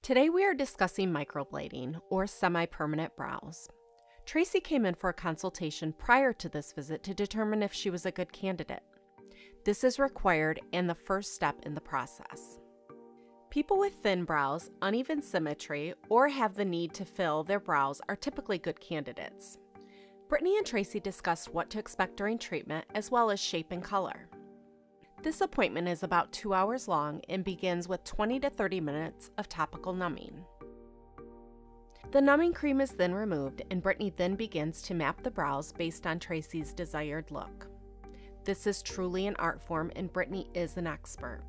Today we are discussing microblading, or semi-permanent brows. Tracy came in for a consultation prior to this visit to determine if she was a good candidate. This is required and the first step in the process. People with thin brows, uneven symmetry, or have the need to fill their brows are typically good candidates. Brittany and Tracy discussed what to expect during treatment, as well as shape and color. This appointment is about 2 hours long and begins with 20 to 30 minutes of topical numbing. The numbing cream is then removed, and Brittany then begins to map the brows based on Tracy's desired look. This is truly an art form, and Brittany is an expert.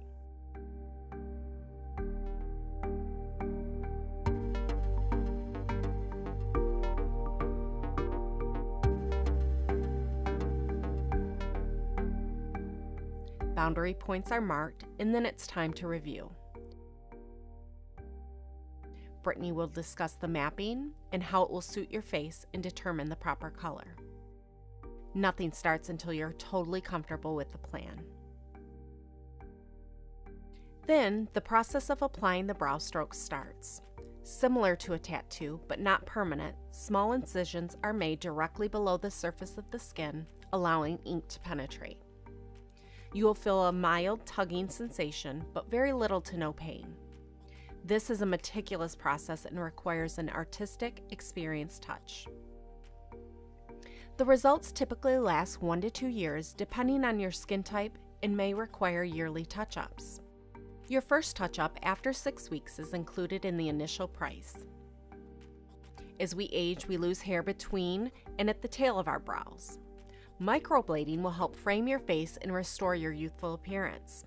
Boundary points are marked, and then it's time to review. Brittany will discuss the mapping and how it will suit your face and determine the proper color. Nothing starts until you're totally comfortable with the plan. Then, the process of applying the brow strokes starts. Similar to a tattoo, but not permanent, small incisions are made directly below the surface of the skin, allowing ink to penetrate. You will feel a mild tugging sensation, but very little to no pain. This is a meticulous process and requires an artistic, experienced touch. The results typically last 1 to 2 years, depending on your skin type, and may require yearly touch-ups. Your first touch-up after 6 weeks is included in the initial price. As we age, we lose hair between and at the tail of our brows. Microblading will help frame your face and restore your youthful appearance.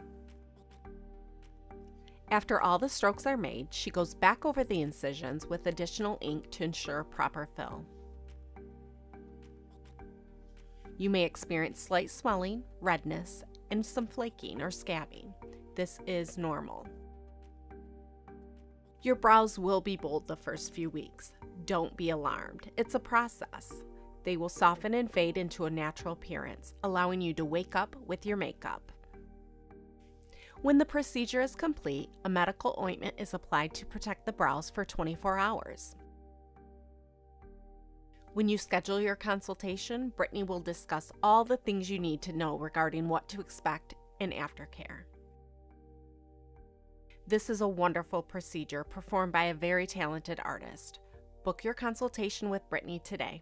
After all the strokes are made, she goes back over the incisions with additional ink to ensure proper fill. You may experience slight swelling, redness, and some flaking or scabbing. This is normal. Your brows will be bold the first few weeks. Don't be alarmed. It's a process. They will soften and fade into a natural appearance, allowing you to wake up with your makeup. When the procedure is complete, a medical ointment is applied to protect the brows for 24 hours. When you schedule your consultation, Brittany will discuss all the things you need to know regarding what to expect in aftercare. This is a wonderful procedure performed by a very talented artist. Book your consultation with Brittany today.